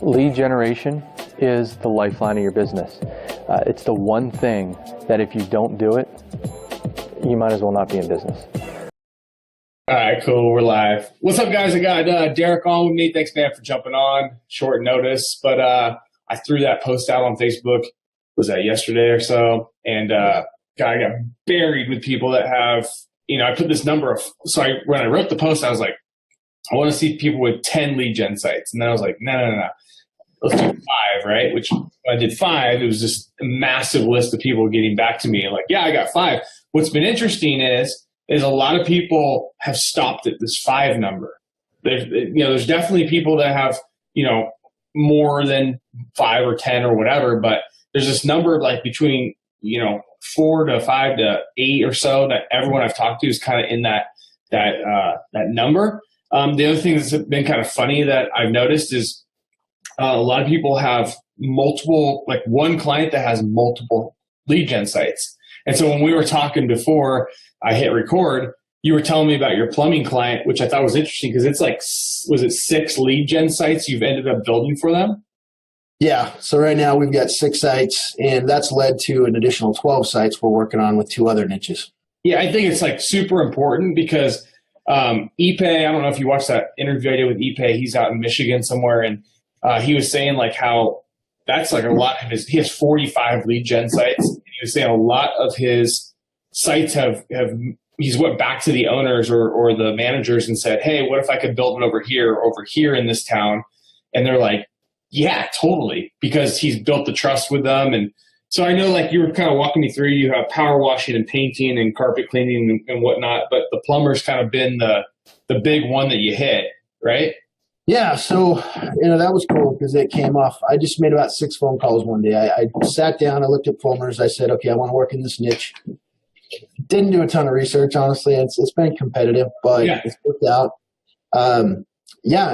Lead generation is the lifeline of your business. It's the one thing that if you don't do it, you might as well not be in business. All right, cool. We're live. What's up, guys? I got Derek on with me. Thanks, man, for jumping on. Short notice, but I threw that post out on Facebook. Was that yesterday or so? And I got buried with people that have, I put this number of, when I wrote the post, I was like, I want to see people with 10 lead gen sites. And then I was like, no. Let's do 5, right? Which when I did 5, it was just a massive list of people getting back to me and like, yeah, I got 5. What's been interesting is a lot of people have stopped at this 5 number. There's definitely people that have, more than 5 or 10 or whatever, but there's this number of like between, 4 to 5 to 8 or so that everyone I've talked to is kind of in that number. The other thing that's been kind of funny that I've noticed is a lot of people have multiple, like one client that has multiple lead gen sites. And so when we were talking before I hit record, you were telling me about your plumbing client, which I thought was interesting because it's like, was it 6 lead gen sites you've ended up building for them? Yeah. So right now we've got 6 sites, and that's led to an additional 12 sites we're working on with 2 other niches. Yeah, I think it's like super important because Ipe, I don't know if you watched that interview I did with Ipe. He's out in Michigan somewhere, and he was saying like how that's like a lot of his. He has 45 lead gen sites. And he was saying a lot of his sites have he's went back to the owners or the managers and said, hey, what if I could build it over here in this town? And they're like, yeah, totally, because he's built the trust with them. And so I know like you were kind of walking me through, you have power washing and painting and carpet cleaning and whatnot, but the plumber's kind of been the big one that you hit, right? Yeah. So, that was cool because it came off. I just made about 6 phone calls one day. I sat down, I looked at plumbers. I said, okay, I want to work in this niche. Didn't do a ton of research, honestly. It's been competitive, but yeah, it's worked out.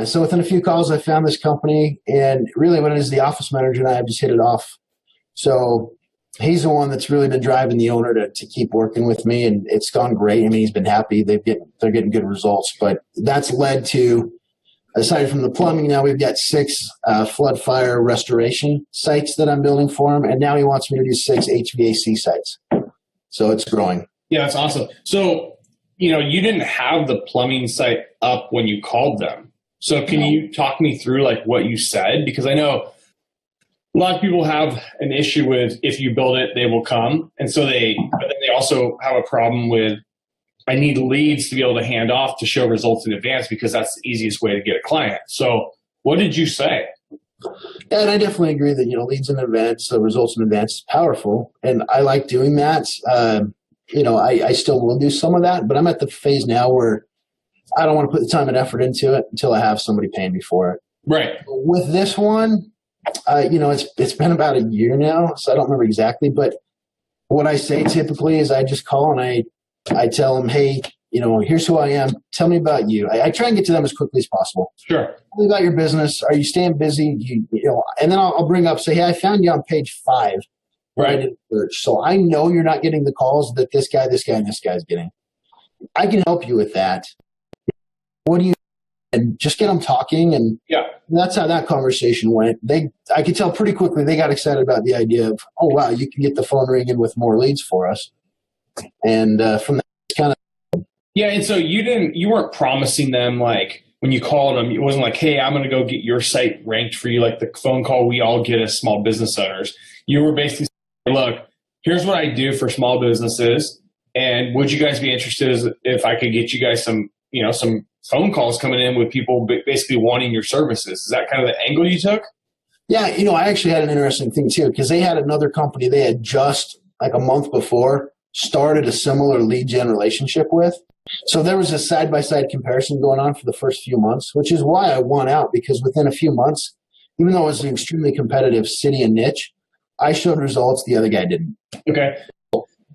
So within a few calls, I found this company, and really what it is, the office manager and I have just hit it off. So he's the one that's really been driving the owner to keep working with me, and it's gone great. I mean, he's been happy. They're getting good results, but that's led to, aside from the plumbing, now we've got 6 flood fire restoration sites that I'm building for him, and now he wants me to do 6 HVAC sites. So it's growing. Yeah, that's awesome. So, you didn't have the plumbing site up when you called them. So can you talk me through like what you said? Because I know a lot of people have an issue with if you build it, they will come. And so but then they also have a problem with, I need leads to be able to hand off to show results in advance because that's the easiest way to get a client. So what did you say? Yeah, and I definitely agree that, leads in advance, results in advance is powerful. And I like doing that. I still will do some of that, but I'm at the phase now where I don't want to put the time and effort into it until I have somebody paying me for it. Right. With this one, it's been about a year now, so I don't remember exactly, but what I say typically is I just call and I tell them, hey, here's who I am. Tell me about you. I try and get to them as quickly as possible. Sure. Tell me about your business. Are you staying busy? And then I'll bring up, say, hey, I found you on page 5. Right. In search. So I know you're not getting the calls that this guy, and this guy is getting. I can help you with that. What do you? And just get them talking, and that's how that conversation went. I could tell pretty quickly they got excited about the idea of, oh wow, you can get the phone ringing with more leads for us, and from that kind of. Yeah, and so you weren't promising them like when you called them, it wasn't like, hey, I'm going to go get your site ranked for you, like the phone call we all get as small business owners. You were basically saying, look, here's what I do for small businesses, and would you guys be interested if I could get you guys some phone calls coming in with people basically wanting your services? Is that kind of the angle you took? Yeah, I actually had an interesting thing too, because they had another company they had just like a month before started a similar lead gen relationship with. So there was a side-by-side comparison going on for the first few months, which is why I won out, because within a few months, even though it was an extremely competitive city and niche, I showed results the other guy didn't. Okay.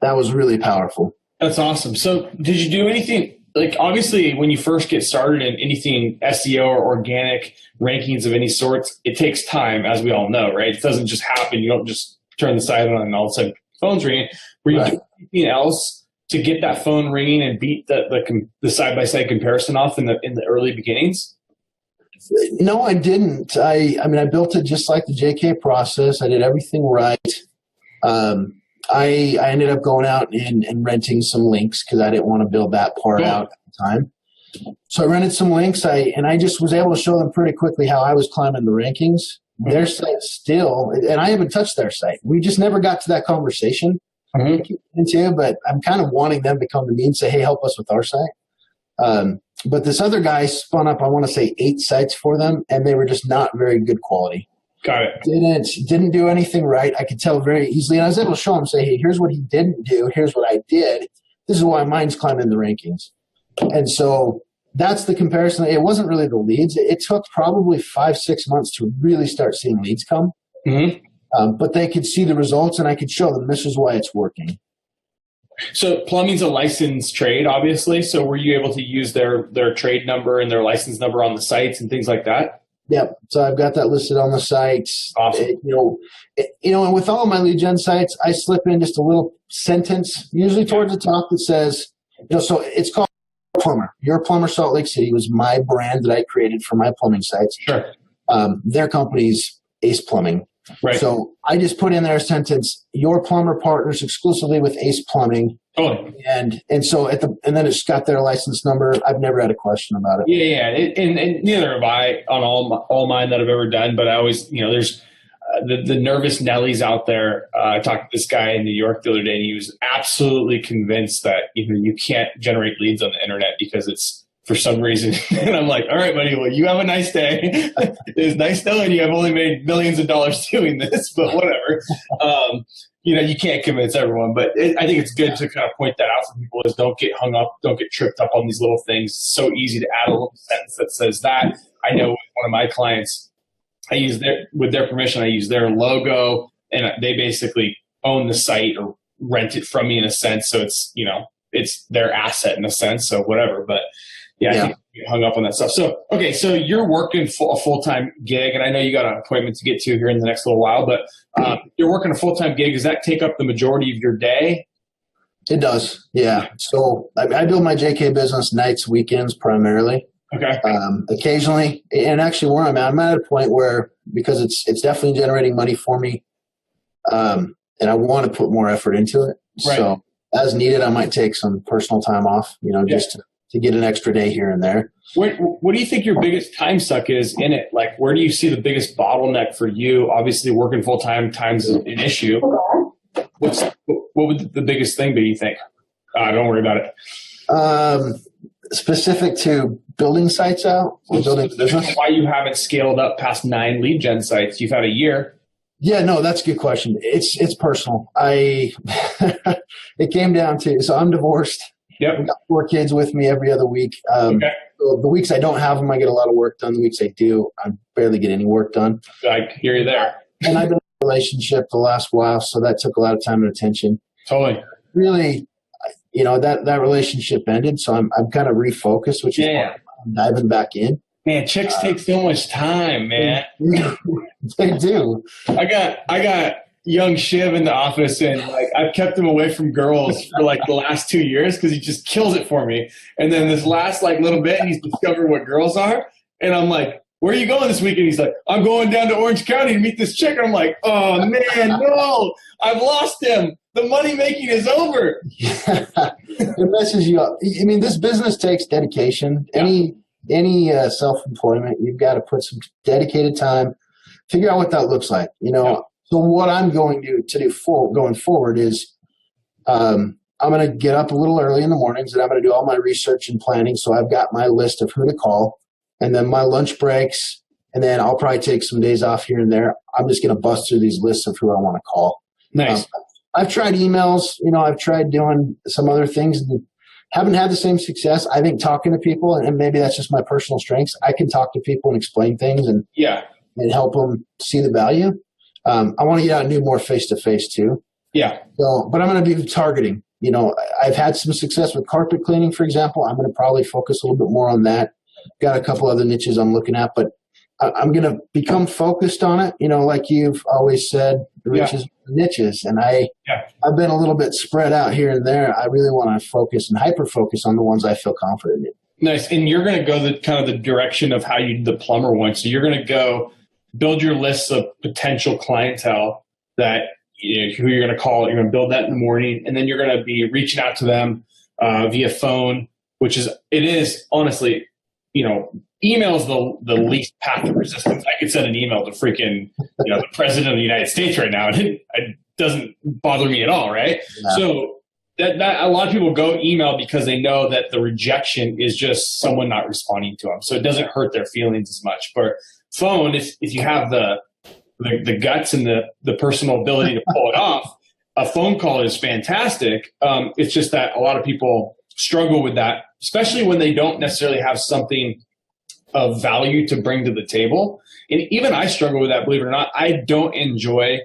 That was really powerful. That's awesome. So did you do anything? Like, obviously, when you first get started in anything SEO or organic rankings of any sorts, it takes time, as we all know, right? It doesn't just happen. You don't just turn the site on and all of a sudden phone's ringing. Were you doing anything else to get that phone ringing and beat the side-by-side comparison off in the early beginnings? No, I didn't. I mean, I built it just like the JK process. I did everything right. I ended up going out and renting some links because I didn't want to build that part out at the time. So I rented some links. I just was able to show them pretty quickly how I was climbing the rankings. Their site still, and I haven't touched their site. We just never got to that conversation. Into, but I'm kind of wanting them to come to me and say, "Hey, help us with our site." But this other guy spun up, I want to say 8 sites for them, and they were just not very good quality. Got it. Didn't do anything right. I could tell very easily. And I was able to show him, say, hey, here's what he didn't do. Here's what I did. This is why mine's climbing the rankings. And so that's the comparison. It wasn't really the leads. It took probably 5-6 months to really start seeing leads come. But they could see the results, and I could show them this is why it's working. So plumbing's a licensed trade, obviously. So were you able to use their trade number and their license number on the sites and things like that? Yep. So I've got that listed on the sites. Awesome. And with all of my lead gen sites, I slip in just a little sentence, usually towards the top, that says, so it's called Plumber. Your Plumber Salt Lake City was my brand that I created for my plumbing sites. Sure. Their company's Ace Plumbing. Right. So I just put in there a sentence, your plumber partners exclusively with Ace Plumbing. Totally. And so and then it's got their license number. I've never had a question about it. Yeah. And neither have I on all mine that I've ever done, but I always, there's the nervous Nellies out there. I talked to this guy in New York the other day, and he was absolutely convinced that you can't generate leads on the internet because it's, for some reason. And I'm like, all right, buddy, well, you have a nice day. It's nice knowing you. I've only made millions of dollars doing this, but whatever. You can't convince everyone, but I think it's good to kind of point that out for people is don't get hung up, don't get tripped up on these little things. It's so easy to add a little sentence that says that. I know with one of my clients, with their permission, I use their logo, and they basically own the site or rent it from me in a sense. So it's, it's their asset in a sense. So whatever, but I think you get hung up on that stuff. So, okay, so you're working a full-time gig, and I know you got an appointment to get to here in the next little while, but you're working a full-time gig. Does that take up the majority of your day? It does, yeah. So I build my JK business nights, weekends primarily. Okay. Occasionally, and actually where I'm at a point where, because it's definitely generating money for me, and I want to put more effort into it. Right. So as needed, I might take some personal time off, just to get an extra day here and there. What do you think your biggest time suck is in it? Like, where do you see the biggest bottleneck for you? Obviously, working full-time time's an issue. What would the biggest thing be, you think? Don't worry about it. Specific to building sites out? Or building business? Why you haven't scaled up past 9 lead gen sites? You've had a year. Yeah, no, that's a good question. It's personal. It came down to, so I'm divorced. Yep. I've got 4 kids with me every other week. Okay. So the weeks I don't have them, I get a lot of work done. The weeks I do, I barely get any work done. I hear you there. And I've been in a relationship the last while, so that took a lot of time and attention. Totally. Really, that relationship ended, so I'm kind of refocused, which is why I'm diving back in. Man, chicks take so much time, man. They do. I got young Shiv in the office, and I've kept him away from girls for the last 2 years because he just kills it for me. And then this last little bit, he's discovered what girls are, and I'm like, "Where are you going this weekend?" He's like, "I'm going down to Orange County to meet this chick." And I'm like, "Oh man, no! I've lost him. The money making is over." It messes you up. I mean, this business takes dedication. Yeah. Any self-employment, you've got to put some dedicated time. Figure out what that looks like. So what I'm going to do going forward is I'm going to get up a little early in the mornings, and I'm going to do all my research and planning. So I've got my list of who to call, and then my lunch breaks, and then I'll probably take some days off here and there. I'm just going to bust through these lists of who I want to call. Nice. I've tried emails. I've tried doing some other things and haven't had the same success. I think talking to people, and maybe that's just my personal strengths, I can talk to people and explain things and help them see the value. I want to get out and do more face-to-face too. Yeah. So, but I'm going to do targeting. I've had some success with carpet cleaning, for example. I'm going to probably focus a little bit more on that. Got a couple other niches I'm looking at, but I'm going to become focused on it. Like you've always said, the riches are niches. And I've been a little bit spread out here and there. I really want to focus and hyper-focus on the ones I feel confident in. Nice. And you're going to go the kind of the direction of how you the plumber went. So you're going to go build your lists of potential clientele that who you're going to call. You're going to build that in the morning, and then you're going to be reaching out to them via phone, which is honestly, email is the least path of resistance. I could send an email to freaking the president of the United States right now, and it doesn't bother me at all, right? Yeah. So that a lot of people go email because they know that the rejection is just someone not responding to them, so it doesn't hurt their feelings as much. But phone, if you have the guts and the personal ability to pull it off, a phone call is fantastic. It's just that a lot of people struggle with that, especially when they don't necessarily have something of value to bring to the table. And even I struggle with that, believe it or not. I don't enjoy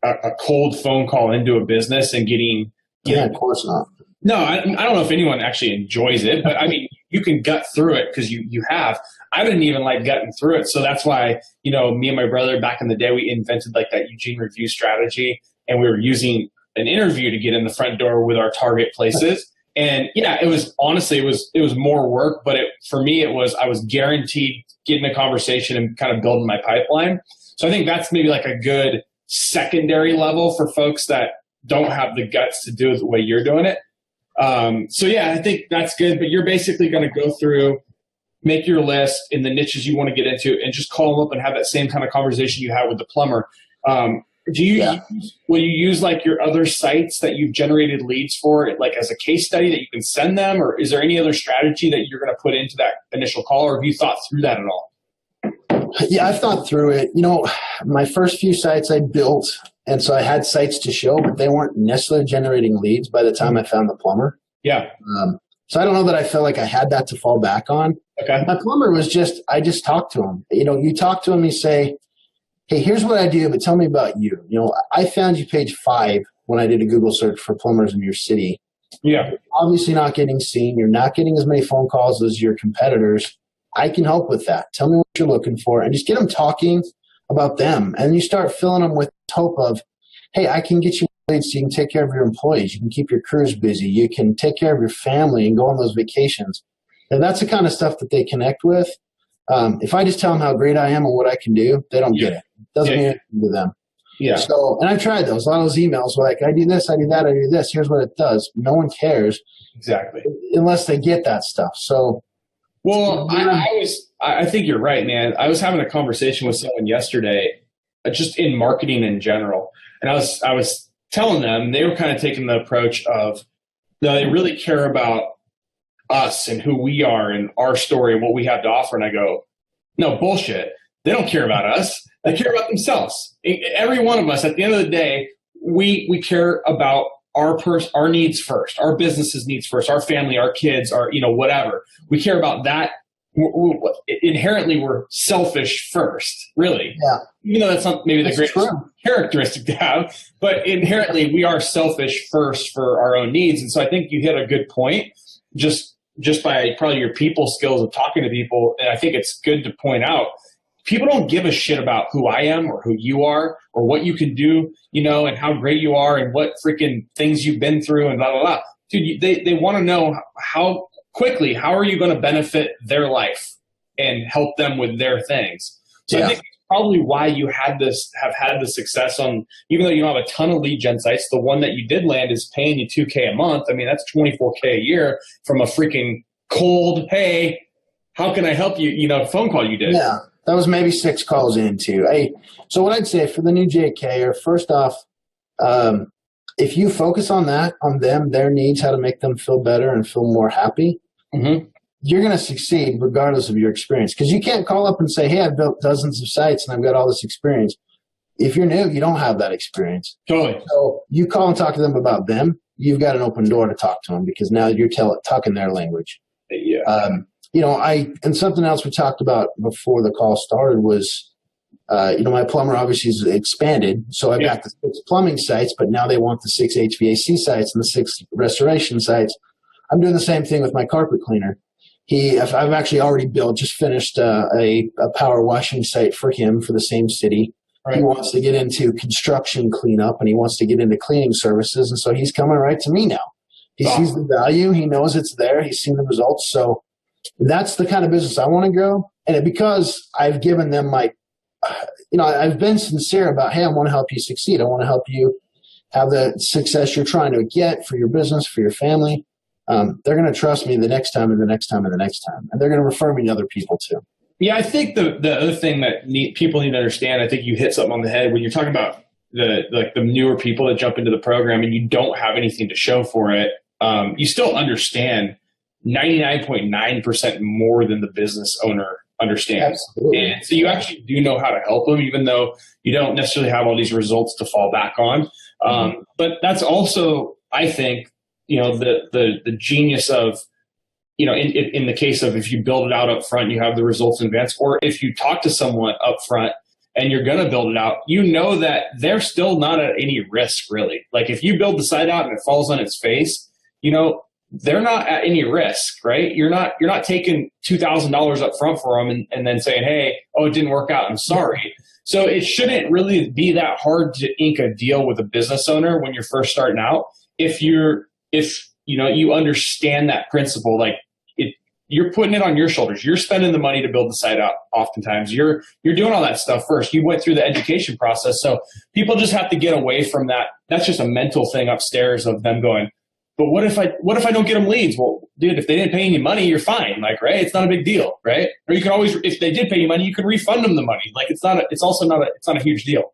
a cold phone call into a business and getting. Yeah, of course not. No, I don't know if anyone actually enjoys it, but I mean, you can gut through it because you have. I didn't even like gutting through it. So that's why, me and my brother back in the day, we invented like that Eugene review strategy, and we were using an interview to get in the front door with our target places. And yeah, it was more work, but for me, I was guaranteed getting a conversation and kind of building my pipeline. So I think that's maybe like a good secondary level for folks that don't have the guts to do it the way you're doing it. So yeah, I think that's good, but you're basically going to go through, make your list in the niches you want to get into, and just call them up and have that same kind of conversation you had with the plumber. Will you use like your other sites that you've generated leads for, like as a case study that you can send them, or is there any other strategy that you're going to put into that initial call, or have you thought through that at all? Yeah, I've thought through it. My first few sites I built, and so I had sites to show, but they weren't necessarily generating leads by the time I found the plumber. Yeah. So I don't know that I felt like I had that to fall back on. Okay. My plumber was I just talked to him. You talk to him, you say, hey, here's what I do, but tell me about you. I found you page 5 when I did a Google search for plumbers in your city. Yeah. You're obviously not getting seen. You're not getting as many phone calls as your competitors. I can help with that. Tell me what you're looking for, and just get them talking about them. And you start filling them with hope of, hey, I can get you leads so you can take care of your employees. You can keep your crews busy. You can take care of your family and go on those vacations. And that's the kind of stuff that they connect with. If I just tell them how great I am and what I can do, they don't get it. It doesn't mean anything to them. Yeah. So, and I've tried those. A lot of those emails were like, I do this, I do that, I do this. Here's what it does. No one cares. Exactly. Unless they get that stuff. So, well, I think you're right, man. I was having a conversation with someone yesterday, just in marketing in general, and I was telling them, they were kind of taking the approach of, no, they really care about us and who we are and our story and what we have to offer. And I go, no, bullshit. They don't care about us. They care about themselves. Every one of us, at the end of the day, we care about our needs first, our business's needs first, our family, our kids, our, whatever. We care about that. Inherently, we're selfish first, really. Yeah. Even though that's not maybe the greatest characteristic to have, but inherently we are selfish first for our own needs. And so I think you hit a good point just by probably your people skills of talking to people. And I think it's good to point out, people don't give a shit about who I am or who you are or what you can do, and how great you are and what freaking things you've been through and blah, blah, blah. Dude, they want to know how are you going to benefit their life and help them with their things. So I think it's probably why you have had the success on, even though you don't have a ton of lead gen sites, the one that you did land is paying you $2,000 a month. I mean, that's $24,000 a year from a freaking cold, hey, how can I help you, phone call you did. Yeah. That was maybe 6 calls in too. So what I'd say for the new JK, first off, if you focus on that, on them, their needs, how to make them feel better and feel more happy, you're going to succeed regardless of your experience. Because you can't call up and say, hey, I've built dozens of sites and I've got all this experience. If you're new, you don't have that experience. Totally. So you call and talk to them about them, you've got an open door to talk to them because now you're talking their language. Yeah. And something else we talked about before the call started was, my plumber obviously is expanded. So I've got the 6 plumbing sites, but now they want the 6 HVAC sites and the 6 restoration sites. I'm doing the same thing with my carpet cleaner. I've actually already just finished a power washing site for him for the same city. Right. He wants to get into construction cleanup and he wants to get into cleaning services. And so he's coming right to me now. He sees the value. He knows it's there. He's seen the results. So That's the kind of business I want to grow. And because I've given them I've been sincere about, hey, I want to help you succeed. I want to help you have the success you're trying to get for your business, for your family. They're going to trust me the next time and the next time and the next time. And they're going to refer me to other people too. Yeah, I think the other thing that people need to understand, I think you hit something on the head when you're talking about the newer people that jump into the program and you don't have anything to show for it. You still understand 99.9% more than the business owner understands. Absolutely. And so you actually do know how to help them, even though you don't necessarily have all these results to fall back on. But that's also, I think, the genius of, in the case of if you build it out up front, you have the results in advance, or if you talk to someone up front and you're going to build it out, that they're still not at any risk, really. Like if you build the site out and it falls on its face, they're not at any risk, right? You're not taking $2,000 up front for them and then saying, hey, oh, it didn't work out, I'm sorry. So it shouldn't really be that hard to ink a deal with a business owner when you're first starting out. If you understand that principle, like you're putting it on your shoulders. You're spending the money to build the site out. Oftentimes you're doing all that stuff first. You went through the education process. So people just have to get away from that. That's just a mental thing upstairs of them going, but what if I don't get them leads? Well, dude, if they didn't pay any money, you're fine. Like, right? It's not a big deal, right? Or you can always, if they did pay you money, you can refund them the money. Like it's not a huge deal.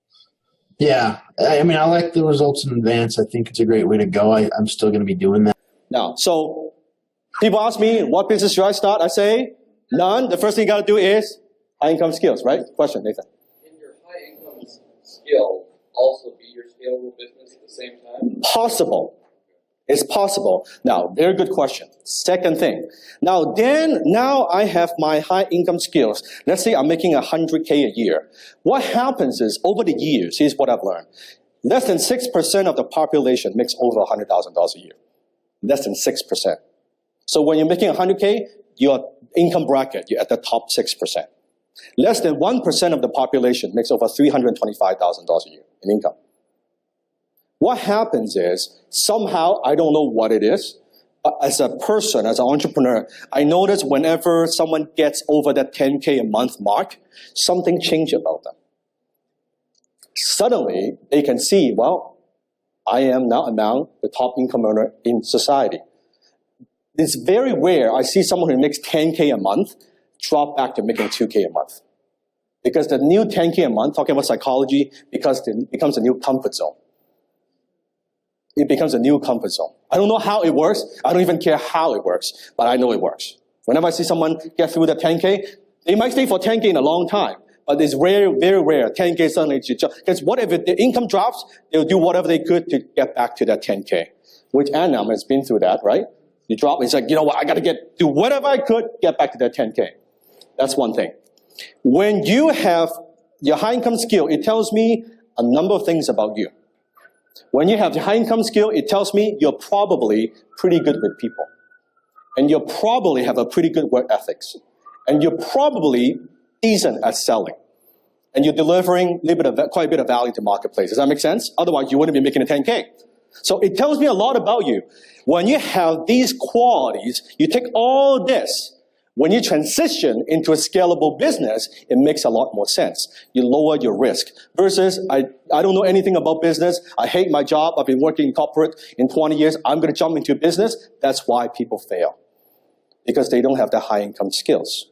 Yeah. I mean, I like the results in advance. I think it's a great way to go. I'm still going to be doing that. Now, so people ask me, what business should I start? I say, none. The first thing you got to do is high income skills, right? Question, Nathan. Can your high income skill also be your scalable business at the same time? Possible. It's possible. Now, very good question. Second thing. Now I have my high income skills. Let's say I'm making $100K a year. What happens is over the years, here's what I've learned. Less than 6% of the population makes over $100,000 a year. Less than 6%. So when you're making $100K, your income bracket, you're at the top 6%. Less than 1% of the population makes over $325,000 a year in income. What happens is, somehow, I don't know what it is, but as a person, as an entrepreneur, I notice whenever someone gets over that 10K a month mark, something changes about them. Suddenly, they can see, well, I am now among the top income earner in society. It's very rare I see someone who makes 10K a month drop back to making 2K a month. Because the new 10K a month, talking about psychology, becomes a new comfort zone. It becomes a new comfort zone. I don't know how it works. I don't even care how it works, but I know it works. Whenever I see someone get through the 10K, they might stay for 10K in a long time, but it's rare, very rare. 10K suddenly, because what if the income drops, they'll do whatever they could to get back to that 10K, which Annam has been through that, right? You drop, it's like, you know what, I got to do whatever I could, get back to that 10K. That's one thing. When you have your high income skill, it tells me a number of things about you. When you have the high income skill, it tells me you're probably pretty good with people. And you probably have a pretty good work ethics. And you're probably decent at selling. And you're delivering quite a bit of value to marketplace. Does that make sense? Otherwise, you wouldn't be making a 10K. So it tells me a lot about you. When you have these qualities, you take all this. When you transition into a scalable business, it makes a lot more sense. You lower your risk. Versus, I don't know anything about business. I hate my job. I've been working in corporate in 20 years. I'm going to jump into business. That's why people fail. Because they don't have the high income skills.